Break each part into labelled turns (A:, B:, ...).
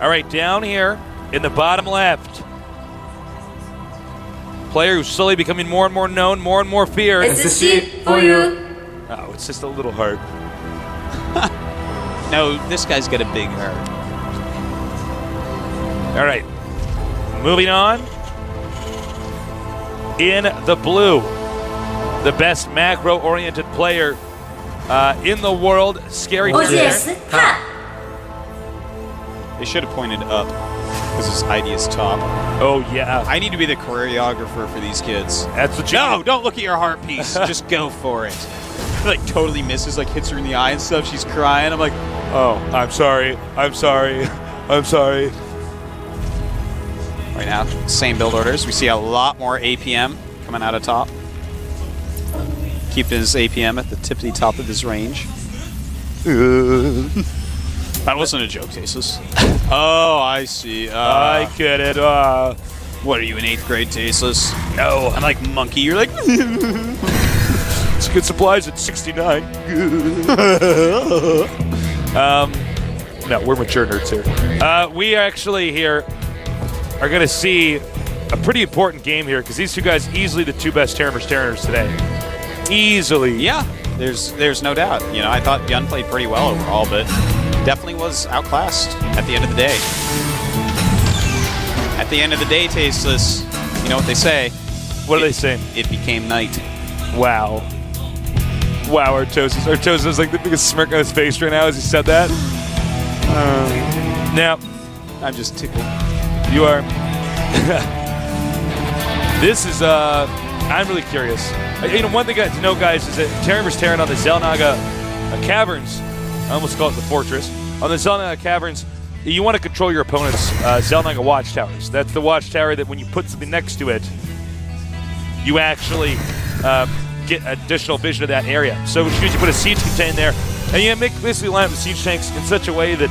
A: All right, down here in the bottom left. Player who's slowly becoming more and more known, more and more feared.
B: It's a sheep for you.
A: Oh, it's just a little heart.
C: No, this guy's got a big heart.
A: All right, moving on. In the blue, the best macro-oriented player in the world, Scary
B: Oh
A: Terror.
B: yes, ha.
C: They should have pointed up because his ID is top.
A: Oh, yeah.
C: I need to be the choreographer for these kids.
A: That's what you
C: No, don't look at your heart piece. Just go for it. Like, totally misses, like, hits her in the eye and stuff. She's crying. I'm like,
A: Oh, I'm sorry. I'm sorry. I'm sorry.
C: right now, same build orders. We see a lot more APM coming out of top. Keep his APM at the tippity top of his range. That wasn't a joke, Tasus. Oh, I see.
A: I get it.
C: What are you, in 8th grade, Tasus?
A: No.
C: I'm like monkey. You're like.
A: It's good supplies at 69. No, we're mature nerds here. We actually here are going to see a pretty important game here because these two guys easily the two best Terraners today. Easily.
C: Yeah, there's no doubt. You know, I thought Yun played pretty well overall, but definitely was outclassed at the end of the day. At the end of the day, Tasteless, you know what they say?
A: What do they say?
C: It became night.
A: Wow. Wow, Artosis. Artosis is like the biggest smirk on his face right now as he said that. Now,
C: I'm just tickled.
A: you are. This is, I'm really curious. You know, one thing to know, guys, is that Terran vs. Terran on the Zelnaga Caverns, I almost call it the Fortress, on the Zelnaga Caverns, you want to control your opponent's Zelnaga watchtowers. That's the watchtower that when you put something next to it, you actually get additional vision of that area. So which means you put a siege contain there, and you basically line up the siege tanks in such a way that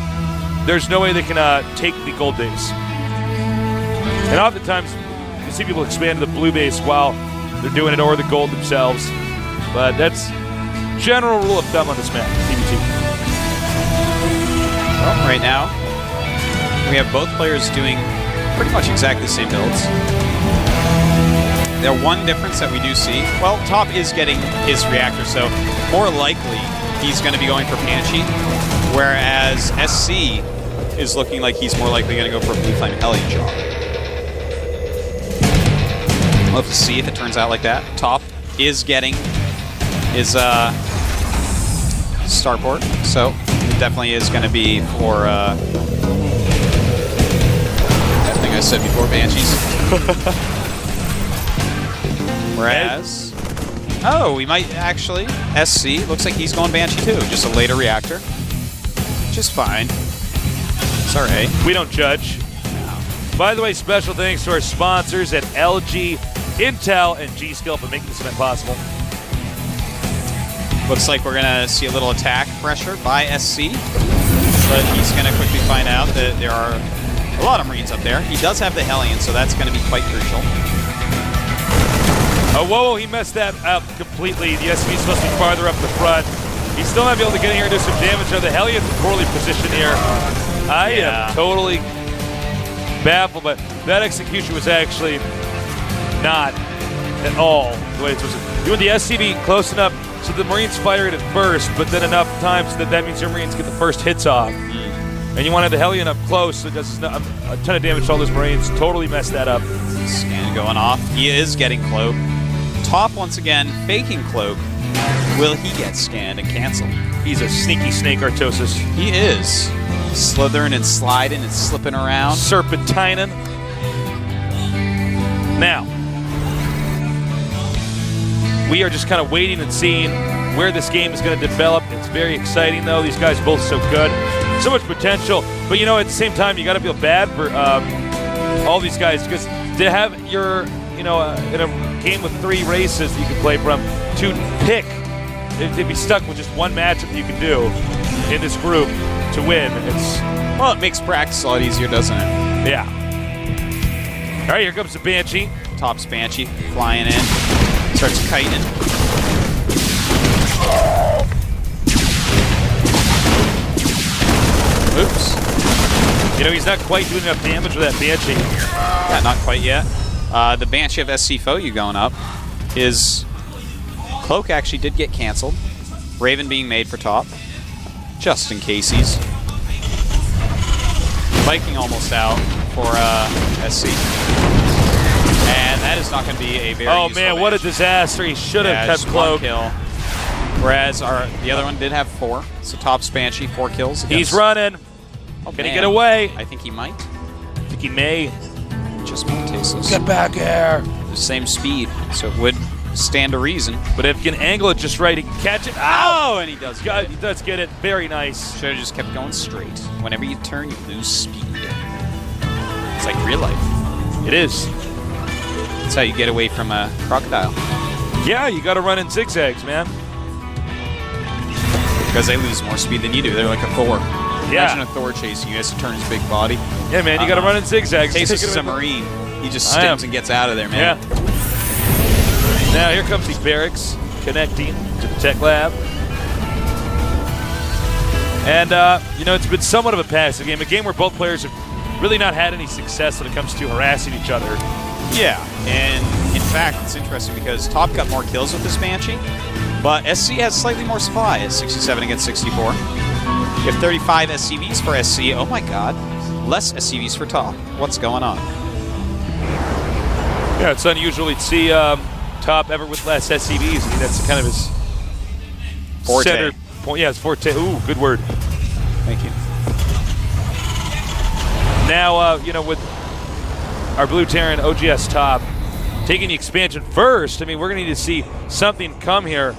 A: there's no way they can take the gold base. And oftentimes, you see people expand to the blue base while they're doing it, or the gold themselves. But that's general rule of thumb on this map, TBT.
C: Well, right now, we have both players doing pretty much exactly the same builds. The one difference that we do see, well, Top is getting his reactor, so more likely he's going to be going for Banshee, whereas SC is looking like he's more likely going to go for Blue Flame Hellion Jaw. We'll have to see if it turns out like that. Top is getting his starport, so it definitely is going to be for that thing I said before, Banshees. Whereas, oh, we might actually, SC, looks like he's going Banshee too, just a later reactor, which is fine. It's all right.
A: We don't judge. By the way, special thanks to our sponsors at LG, Intel, and G-Skill for making this event possible.
C: Looks like we're going to see a little attack pressure by SC, but he's going to quickly find out that there are a lot of Marines up there. He does have the Hellion, so that's going to be quite crucial.
A: Oh, whoa, he messed that up completely. The SV is supposed to be farther up the front. He's still not be able to get in here and do some damage. Now the Hellion's poorly positioned here. I am totally baffled, but that execution was actually not at all the way it's supposed to. You want the SCV close enough so the Marines fire it at first, but then enough times so that means your Marines get the first hits off. And you want the Hellion up close so it does a ton of damage to all those Marines. Totally messed that up.
C: Scan going off. He is getting Cloak. Top once again, faking Cloak. Will he get scanned and canceled?
A: He's a sneaky snake, Artosis.
C: He is. Slithering and sliding and slipping around.
A: Serpentining. Now, we are just kind of waiting and seeing where this game is going to develop. It's very exciting, though. These guys are both so good. So much potential. But, you know, at the same time, you got to feel bad for all these guys because to have your, you know, in a game with 3 races that you can play from, to pick, to be stuck with just one matchup that you can do in this group to win.
C: Well, it makes practice a lot easier, doesn't it?
A: Yeah. All right, here comes the Banshee.
C: Top's Banshee flying in. Starts kiting. Oops.
A: You know, he's not quite doing enough damage with that Banshee.
C: Yeah, not quite yet. The Banshee of SC Foyu going up. His cloak actually did get canceled. Raven being made for top, just in case he's Viking almost out for SC. And that is not going to be a very
A: Oh man, what a disaster. He should have kept cloak.
C: Kill. Whereas the other one did have 4. So top's Banshee, 4 kills.
A: He's running.
C: Oh,
A: Can he get away?
C: I think he might.
A: I think he may.
C: Just might taste this.
A: Get back here.
C: The same speed, so it would stand to reason.
A: But if he can angle it just right, he can catch it. Ow!
C: Oh, and he does
A: He does get it. Very nice.
C: Should have just kept going straight. Whenever you turn, you lose speed. It's like real life.
A: It is.
C: That's how you get away from a crocodile.
A: Yeah, you got to run in zigzags, man.
C: Because they lose more speed than you do. They're like a Thor.
A: Yeah.
C: Imagine a Thor chasing you. He has to turn his big body.
A: Yeah, man, you got to run in zigzags.
C: Tasus is a Marine. He just stims and gets out of there, man.
A: Yeah. Now here comes the barracks connecting to the tech lab. And, you know, it's been somewhat of a passive game. A game where both players have really not had any success when it comes to harassing each other.
C: Yeah, and in fact, it's interesting because Top got more kills with this Banshee, but SC has slightly more supply at 67 against 64. You have 35 SCVs for SC. Oh my god. Less SCVs for Top. What's going on?
A: Yeah, it's unusual to see Top ever with less SCVs. I mean, that's kind of his
C: Forte.
A: center point. Yeah, his forte. Ooh, good word.
C: Thank you.
A: Now, you know, with our Blue Terran OGS Top taking the expansion first, I mean, we're going to need to see something come here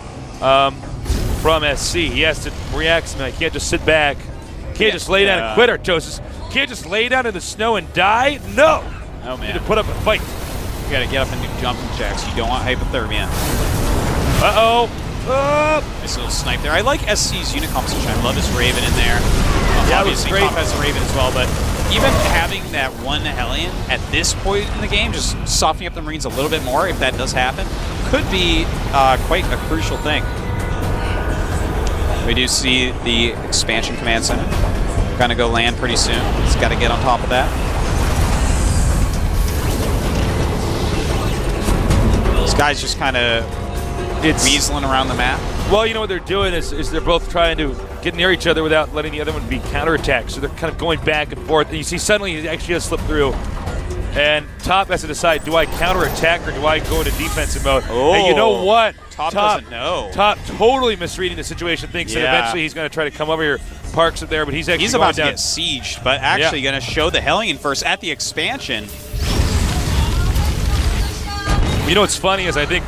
A: from SC. He has to react to that. He can't just sit back. Can't just lay down and quit, Artosis. Can't just lay down in the snow and die. No.
C: Oh, man.
A: You need to put up a fight.
C: You got to get up and do jumping jacks. You don't want hypothermia.
A: Uh-oh.
C: Nice little snipe there. I like SC's unit composition. I love his Raven in there.
A: Yeah, it was
C: obviously,
A: great.
C: Top has a Raven as well, but even having that one Hellion at this point in the game, just softening up the Marines a little bit more, if that does happen, could be quite a crucial thing. We do see the expansion command center. Gonna go land pretty soon. It's got to get on top of that. This guy's just kind of weaseling around the map.
A: Well, you know what they're doing is they're both trying to get near each other without letting the other one be counterattacked. So they're kind of going back and forth. And you see suddenly he actually has slipped through. And Top has to decide, do I counterattack or do I go into defensive mode?
C: Oh.
A: And you know what?
C: Top doesn't know.
A: Top totally misreading the situation, thinks that eventually he's going to try to come over here, parks it there, but he's actually
C: about
A: going
C: to get sieged, but actually going to show the Hellion first at the expansion.
A: You know what's funny is I think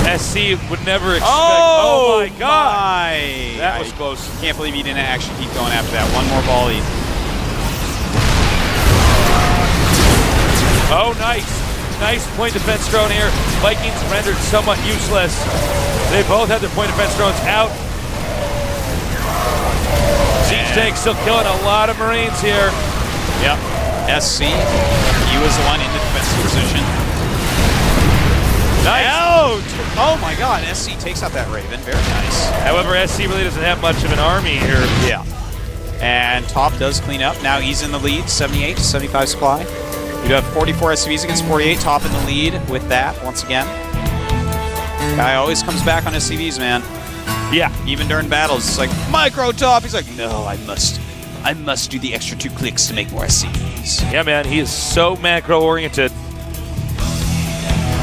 A: SC would never expect.
C: Oh
A: my God!
C: My.
A: That was close.
C: Can't believe he didn't actually keep going after that. One more volley.
A: Oh, nice. Nice point defense drone here. Vikings rendered somewhat useless. They both have their point defense drones out. Siege tank still killing a lot of Marines here.
C: Yep. SC, he was the one in the defensive position.
A: Nice.
C: Out! Oh my god, SC takes out that Raven. Very nice.
A: However, SC really doesn't have much of an army here.
C: Yeah. And Top does clean up. Now he's in the lead, 78 to 75 supply. You have 44 SCVs against 48. Top in the lead with that once again. Guy always comes back on SCVs, man.
A: Yeah.
C: Even during battles, it's like, micro Top. He's like, no, I must do the extra 2 clicks to make more SCVs.
A: Yeah, man, he is so macro-oriented.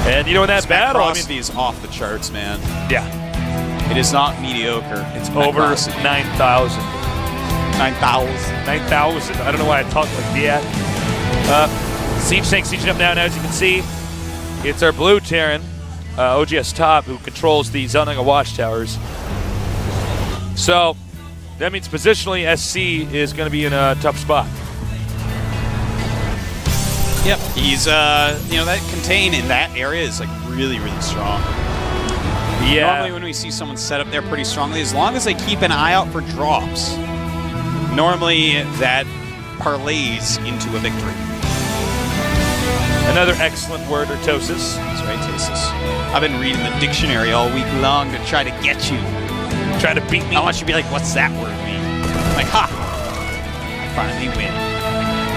A: And you know, in that battle, I mean,
C: is off the charts, man.
A: Yeah.
C: It is not mediocre.
A: It's over 9,000.
C: 9,000.
A: 9,000. I don't know why I talk like that. Siege tank sieging up now, and as you can see, it's our Blue Terran, OGS Top, who controls the Zelnaga watchtowers. So that means positionally, SC is going to be in a tough spot.
C: Yep, he's, you know, that contain in that area is like really, really strong.
A: Yeah.
C: Normally when we see someone set up there pretty strongly, as long as they keep an eye out for drops, normally that parlays into a victory.
A: Another excellent word, Artosis.
C: That's right, Tasis. I've been reading the dictionary all week long to try to get you.
A: Try to beat me.
C: I want you to be like, what's that word mean? I'm like, ha! I finally win.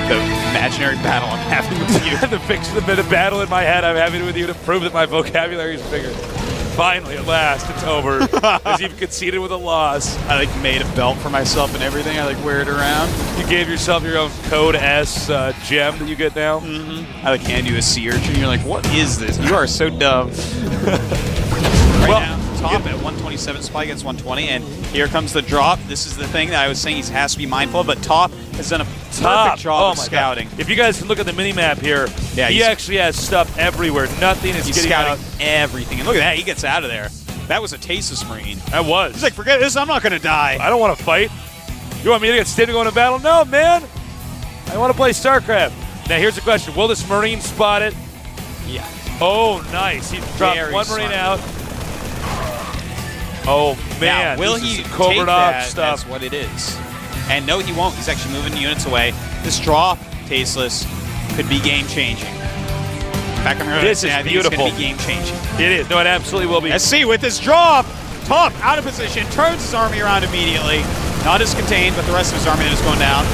C: the imaginary battle I'm having with you.
A: The picture of the battle in my head I'm having with you to prove that my vocabulary is bigger. Finally, at last, it's over. As you've conceded with a loss.
C: I like made a belt for myself and everything. I like wear it around.
A: You gave yourself your own Code S gem that you get now.
C: I like hand you a sea urchin. You're like, what is this? You are so dumb. Now, Top at 127, Spy gets 120, and here comes the drop. This is the thing that I was saying he has to be mindful of, but Top has done a perfect job of scouting.
A: God. If you guys can look at the mini-map here,
C: yeah,
A: he actually has stuff everywhere. Nothing is getting
C: scouting
A: out.
C: Everything. And look at that, he gets out of there. That was a Tasis Marine.
A: That was.
C: He's like, forget this, I'm not going to die.
A: I don't want to fight. You want me to get Steve to go into battle? No, man. I want to play StarCraft. Now, here's the question. Will this Marine spot it?
C: Yeah.
A: Oh, nice. He dropped one Marine out. Oh, man.
C: Now, will he take that as what it is? And no, he won't. He's actually moving units away. This drop, Tasteless, could be game-changing. Back on
A: this is beautiful.
C: It's going to be game-changing.
A: It is. No, it absolutely will be.
C: SC with this drop. Top out of position, turns his army around immediately. Not as contained, but the rest of his army that is going down.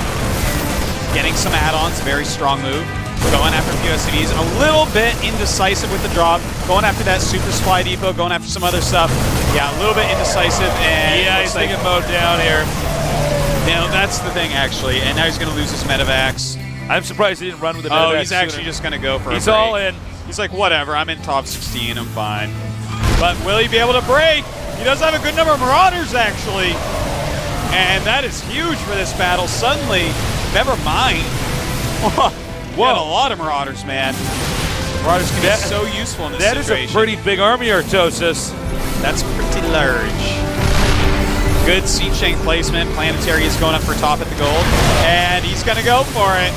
C: Getting some add-ons, very strong move. Going after a few SCVs, a little bit indecisive with the drop. Going after that super supply depot, going after some other stuff. Yeah, a little bit indecisive. And
A: yeah, he's thinking mode down here.
C: You know, that's the thing, actually. And now he's going to lose his medevacs.
A: I'm surprised he didn't run with the medevacs.
C: Oh, he's actually just going to go for a break.
A: He's all in.
C: He's like, whatever, I'm in top 16, I'm fine. But will he be able to break? He does have a good number of Marauders, actually. And that is huge for this battle. Suddenly, never mind. Whoa, a lot of Marauders, man. Marauders can be so useful in this situation.
A: That is a pretty big army, Artosis.
C: That's pretty large. Good siege tank placement. Planetary is going up for top at the gold. And he's going to go for it.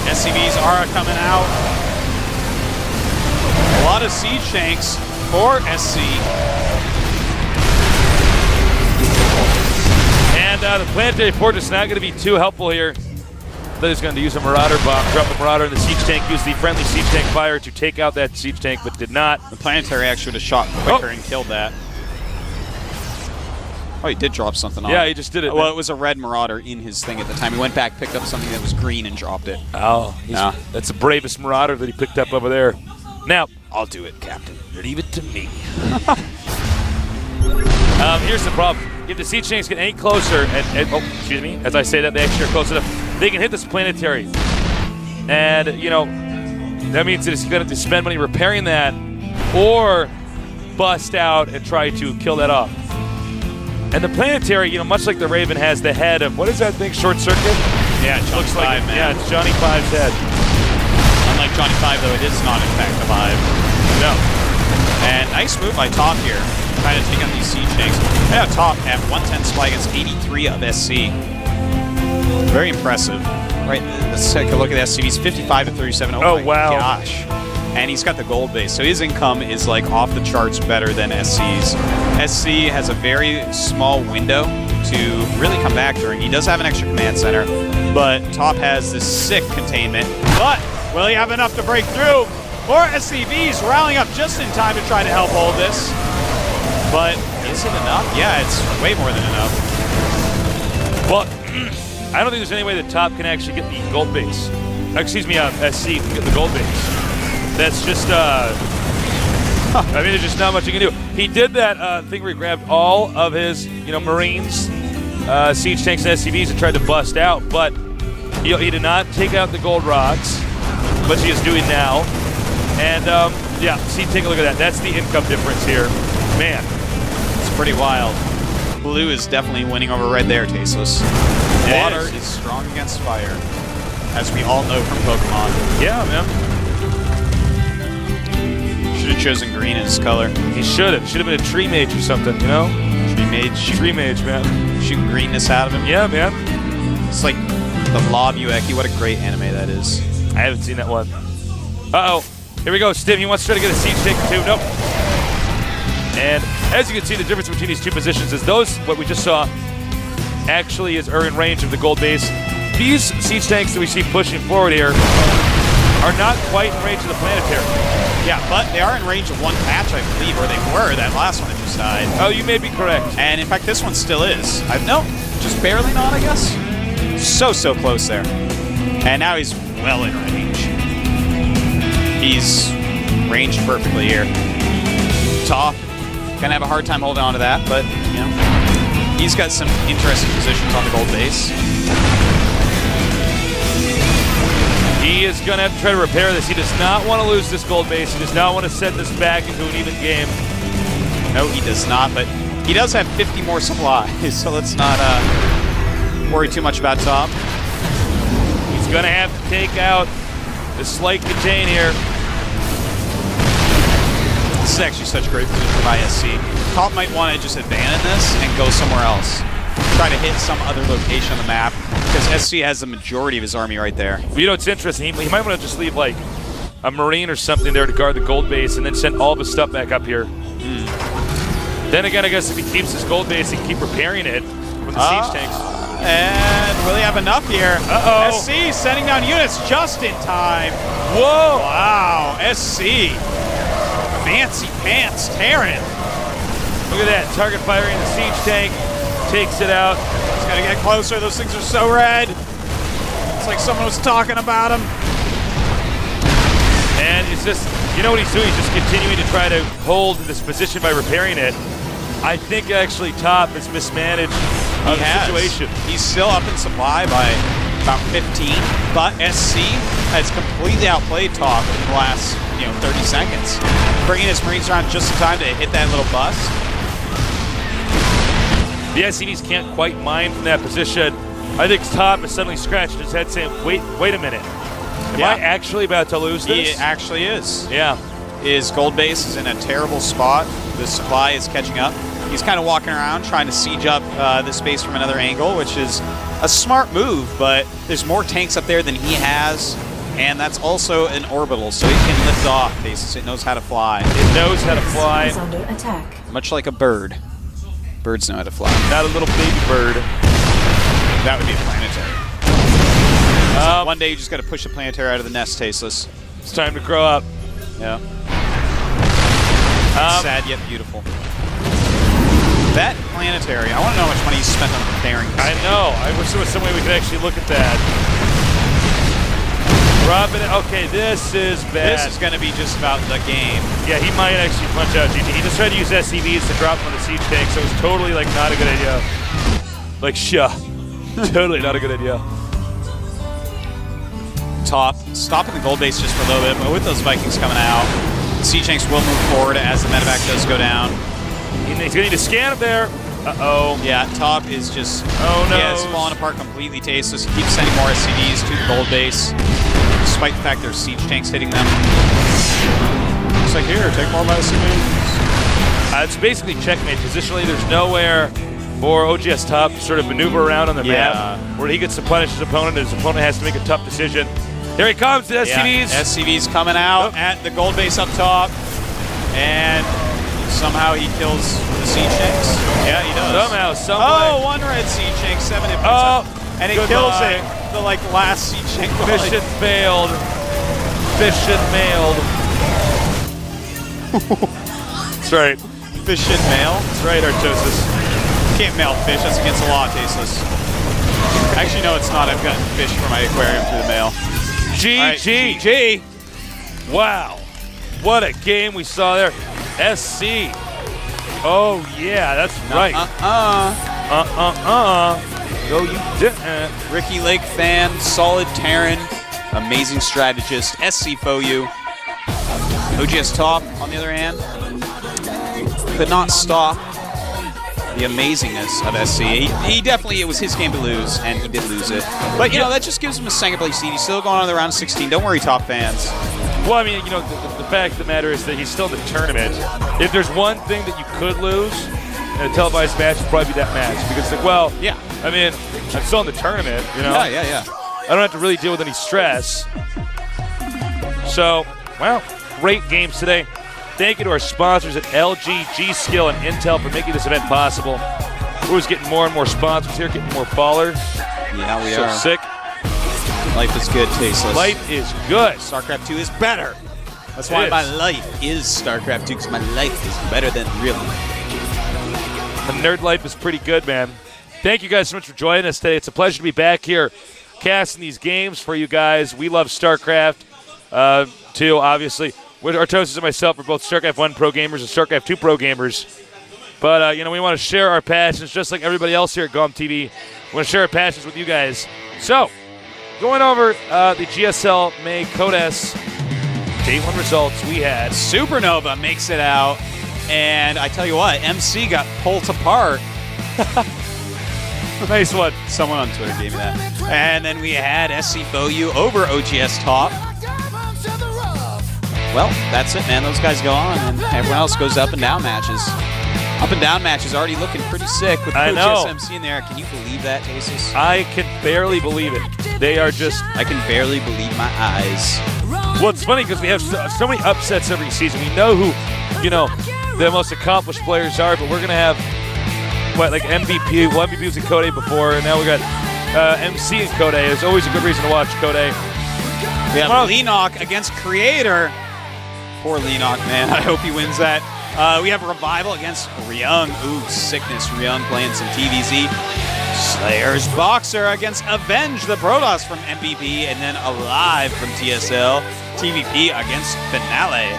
C: SCVs are coming out. A lot of siege tanks for SC.
A: And the Planetary Fortress is not going to be too helpful here. He's going to use a Marauder bomb, drop the Marauder in the siege tank, use the friendly siege tank fire to take out that siege tank, but did not.
C: The Planetary actually would have shot quicker and killed that. Oh, he did drop something on.
A: Yeah, he just did it.
C: Well, it was a red Marauder in his thing at the time. He went back, picked up something that was green, and dropped it.
A: Oh, that's the bravest Marauder that he picked up over there. Now,
C: I'll do it, Captain.
A: Leave it to me. Here's the problem. If the siege tanks get any closer, excuse me, as I say that, they actually are close enough, they can hit this Planetary. And, you know, that means that it's going to have to spend money repairing that or bust out and try to kill that off. And the Planetary, you know, much like the Raven, has the head of, what is that thing, Short Circuit?
C: Yeah, Johnny
A: Looks
C: 5,
A: like,
C: man.
A: Yeah, it's Johnny 5's head.
C: Unlike Johnny 5, though, it is not, in fact, the 5.
A: No.
C: And nice move by Top here, trying to take out these siege tanks. They have Top at 110 supply against 83 of SC. Very impressive. Right, let's take a look at the SCVs. 55 to 37. Oh my
A: wow.
C: Gosh. And he's got the gold base, so his income is like off the charts better than SC's. SC has a very small window to really come back during. He does have an extra command center, but Top has this sick containment. But will he have enough to break through? More SCVs rallying up just in time to try to help hold this. But is it enough? Yeah, it's way more than enough.
A: Well, I don't think there's any way that Top can actually get the gold base. Excuse me, SC can get the gold base. That's just, I mean, there's just not much you can do. He did that thing where he grabbed all of his, you know, Marines, siege tanks, and SCVs and tried to bust out, but he did not take out the gold rocks, which he is doing now. And, yeah, see, take a look at that. That's the income difference here. Man.
C: It's pretty wild. Blue is definitely winning over red there, Tasteless. Water is strong against fire, as we all know from Pokemon.
A: Yeah, man.
C: Should have chosen green as his color.
A: He should have. Should have been a tree mage or something, you know? Tree mage, man.
C: Shooting greenness out of him.
A: Yeah, man.
C: It's like the Lob Ueki. What a great anime that is.
A: I haven't seen that one. Uh-oh. Here we go. Stim, he wants to try to get a siege tank or two. Nope. And as you can see, the difference between these two positions is those, what we just saw, actually are in range of the gold base. These siege tanks that we see pushing forward here are not quite in range of the Planetary.
C: Yeah, but they are in range of one patch, I believe, or they were. That last one that just died.
A: Oh, you may be correct.
C: And in fact, this one still is. No, just barely not, I guess. So close there. And now he's well in range. He's ranged perfectly here. Top, gonna have a hard time holding on to that, but you know, he's got some interesting positions on the gold base.
A: He is going to have to try to repair this. He does not want to lose this gold base. He does not want to set this back into an even game.
C: No, he does not, but he does have 50 more supplies, so let's not worry too much about Top.
A: He's going to have to take out the slight contain here.
C: This is actually such a great position by SC. Top might want to just abandon this and go somewhere else. Try to hit some other location on the map, because SC has the majority of his army right there.
A: You know, it's interesting. He might want to just leave, like, a Marine or something there to guard the gold base and then send all of his stuff back up here. Then again, I guess if he keeps his gold base, he can keep repairing it with the siege tanks.
C: And will he have enough here?
A: Uh-oh.
C: SC sending down units just in time.
A: Whoa!
C: Wow, SC. Fancy pants, Terran.
A: Look at that. Target firing the siege tank. Takes it out.
C: He's got to get closer. Those things are so red. It's like someone was talking about him.
A: And it's just, you know what he's doing? He's just continuing to try to hold this position by repairing it. I think actually Top has mismanaged the situation.
C: He's still up in supply by about 15, but SC has completely outplayed Top in the last 30 seconds. Bringing his Marines around just in time to hit that little bust.
A: The SCVs can't quite mine from that position. I think Top has suddenly scratched his head saying, wait a minute. Am I actually about to lose this?
C: He actually is.
A: Yeah.
C: His gold base is in a terrible spot. The supply is catching up. He's kind of walking around trying to siege up this base from another angle, which is a smart move, but there's more tanks up there than he has, and that's also an orbital, so it can lift off bases. It knows how to fly.
A: It knows how to fly.
B: Is under attack.
C: Much like a bird. Birds know how to fly.
A: Not a little baby bird.
C: That would be a planetary. So one day you just got to push the planetary out of the nest, Tasteless.
A: It's time to grow up.
C: Yeah. Sad yet beautiful. That planetary, I want to know how much money he spent on repairing this.
A: I know. I wish there was some way we could actually look at that. Robin, okay, this is bad.
C: This is going to be just about the game.
A: Yeah, he might actually punch out GG. He just tried to use SCVs to drop on the siege tank, so it was totally, like, not a good idea. Like, totally not a good idea.
C: Top, stopping the gold base just for a little bit, but with those Vikings coming out, the siege tanks will move forward as the medevac does go down.
A: He's going to need to scan up there. Uh-oh.
C: Yeah, Top is just...
A: Oh, no.
C: Yeah, it's falling apart completely, Tasteless. He keeps sending more SCVs to the gold base, despite the fact there's siege tanks hitting them. Looks like, here, take more of my SCVs.
A: It's basically checkmate. Positionally, there's nowhere for OGS Top to sort of maneuver around on the map where he gets to punish his opponent, and his opponent has to make a tough decision. Here he comes, the SCVs.
C: Yeah, SCVs coming out at the gold base up top, and somehow he kills the siege tanks. Yeah, he does.
A: Somehow,
C: one red siege tank, 7 hit points.
A: Oh,
C: and it kills it. The last siege tank.
A: Mission failed. Mission mailed. That's right.
C: Fish and mail.
A: That's right, Artosis.
C: Can't mail fish. That's against the law, Tasteless. Actually, no, it's not. I've gotten fish for my aquarium through the mail.
A: GG.
C: GG.
A: Wow. What a game we saw there. SC. Oh, yeah, that's right. No, you didn't.
C: Ricky Lake fan, solid Terran, amazing strategist, SC Foyu. OGS Top, on the other hand, could not stop the amazingness of SC. He definitely, it was his game to lose, and he did lose it. But, you know, that just gives him a second place seed. He's still going on to the round of 16. Don't worry, Top fans.
A: Well, I mean, you know, the fact of the matter is that he's still in the tournament. If there's one thing that you could lose in a televised match, it'd probably be that match. Because, like, well,
C: yeah.
A: I mean, I'm still in the tournament, you know?
C: Yeah.
A: I don't have to really deal with any stress. So, well, great games today. Thank you to our sponsors at LG, G-Skill, and Intel for making this event possible. We're always getting more and more sponsors here, getting more fallers.
C: Yeah, we
A: so
C: are.
A: Sick.
C: Life is good, Tasteless.
A: Life is good.
C: StarCraft 2 is better. That's why my life is StarCraft 2, because my life is better than real life.
A: The nerd life is pretty good, man. Thank you guys so much for joining us today. It's a pleasure to be back here casting these games for you guys. We love StarCraft, too, obviously. Artosis and myself are both StarCraft 1 pro gamers and StarCraft 2 pro gamers. But, we want to share our passions just like everybody else here at GOM TV. We want to share our passions with you guys. So, going over the GSL May Codes Day 1 results we had.
C: Supernova makes it out. And I tell you what, MC got pulled apart.
A: Nice one.
C: Someone on Twitter gave me that. And then we had SC Foyu over OGS Top. Well, that's it, man. Those guys go on, and everyone else goes up and down matches. Up and down matches already looking pretty sick with OGS MC in there. Can you believe that, Tasis?
A: I can barely believe it. They are just...
C: I can barely believe my eyes.
A: Well, it's funny because we have so many upsets every season. We know who, the most accomplished players are, but we're going to have, MVP? Well, MVP was in Code before, and now we got MC in Code. There's always a good reason to watch Code.
C: We have Leenock against Creator. Poor Leenock, man. I hope he wins that. We have Revival against Ryung. Ooh, sickness. Ryung playing some TVZ. Slayer's Boxer against Avenge the Protoss from MVP, and then Alive from TSL. TVP against Finale.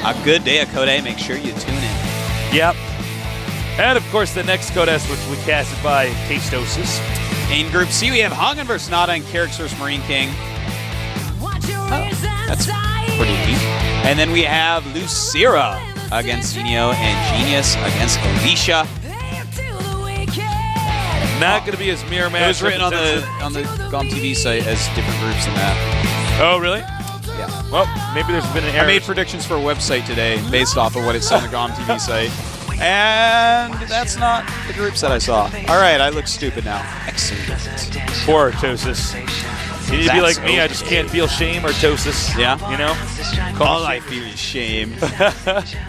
C: A good day of Code. Make sure you tune in.
A: Yep. And, of course, the next Codes, which we casted by Tastosis.
C: In Group C, we have Hongan vs. Nada and Carrick vs. Marine King. That's pretty neat. And then we have Lucira against Genio and Genius against Alicia.
A: Not going to be as mirror match.
C: It was written on the GOM TV site as different groups than that.
A: Oh, really?
C: Yeah.
A: Well, maybe there's been an error.
C: I made predictions for a website today based off of what it said on the GOM TV site. And that's not the groups that I saw. All right, I look stupid now. Excellent.
A: Poor Artosis. You need to be like me. I just can't feel shame or Artosis.
C: Yeah.
A: All
C: I feel is shame.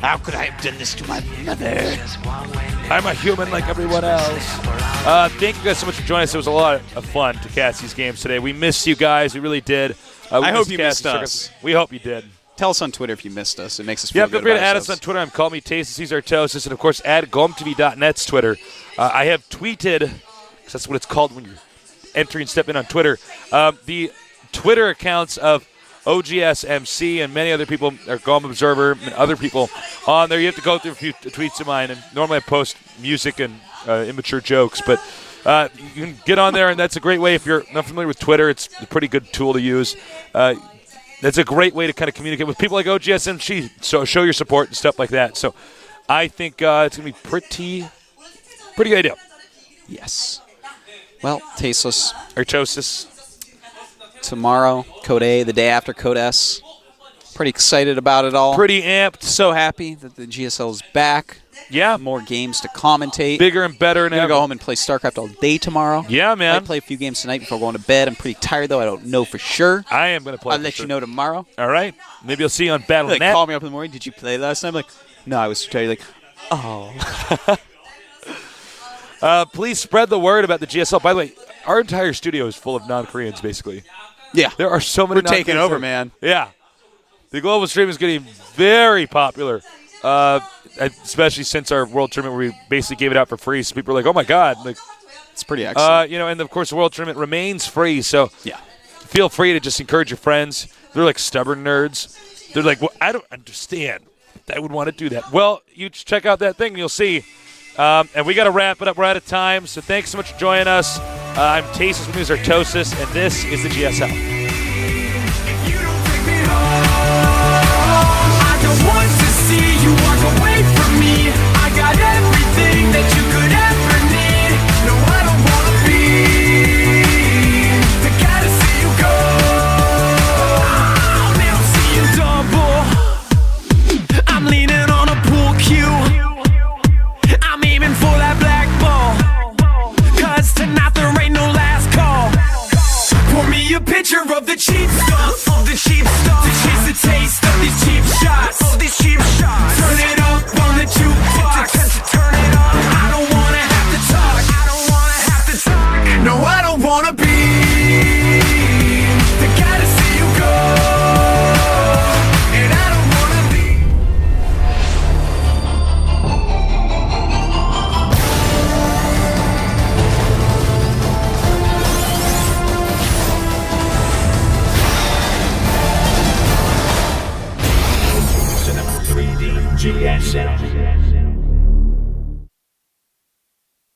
C: How could I have done this to my mother?
A: I'm a human like everyone else. Thank you guys so much for joining us. It was a lot of fun to cast these games today. We missed you guys. We really did.
C: I hope you missed us.
A: We hope you did.
C: Tell us on Twitter if you missed us. It makes us feel good.
A: Feel free to add us on Twitter. I'm Call Me Taste. He's Artosis. And, of course, add GOMTV.net's Twitter. I have tweeted, because that's what it's called when you're entering step in on Twitter, the Twitter accounts of OGS MC and many other people, or GOM Observer and other people on there. You have to go through a few tweets of mine, and normally I post music and immature jokes, but you can get on there, and that's a great way. If you're not familiar with Twitter, it's a pretty good tool to use. That's a great way to kind of communicate with people like OGS MC, so show your support and stuff like that. So I think it's going to be pretty good idea.
C: Yes. Well, Tasteless.
A: Artosis.
C: Tomorrow, Code A, the day after Code S. Pretty excited about it all.
A: Pretty amped.
C: So happy that the GSL is back.
A: Yeah.
C: More games to commentate.
A: Bigger and better than ever.
C: I'm going to go home and play StarCraft all day tomorrow.
A: Yeah, man.
C: I might play a few games tonight before going to bed. I'm pretty tired, though. I don't know for sure.
A: I am going to play.
C: I'll let you know tomorrow.
A: All right. Maybe you'll see you on Battle.net.
C: Call me up in the morning. Did you play last night? I'm like, no, I was too tired. Like, oh.
A: Please spread the word about the GSL. By the way, our entire studio is full of non-Koreans, basically.
C: Yeah.
A: There are so many
C: non-Koreans. We're taking over, man.
A: Yeah. The global stream is getting very popular, especially since our World Tournament where we basically gave it out for free. So people are like, oh, my God. Like,
C: it's pretty excellent.
A: And, of course, the World Tournament remains free. So
C: yeah, feel
A: free to just encourage your friends. They're like stubborn nerds. They're like, well, I don't understand. I would want to do that. Well, you check out that thing and you'll see. And we got to wrap it up. We're out of time. So thanks so much for joining us. I'm Tasis, with me is Artosis, and this is the GSL.
B: I don't want to see you walk away from me. I got everything that you could ever need. No, I don't want to be the guy to see you go. Oh, now I'm seeing double. I'm leaning on a pool cue. I'm aiming for that black ball. 'Cause tonight there ain't no last call. Pour me a picture of the cheap stuff, to chase the taste of these cheap shots, Turn it up on the jukebox, turn it up. I don't wanna have to talk, No, I don't wanna be the guy to see you go, and I don't wanna be.
D: DGSL.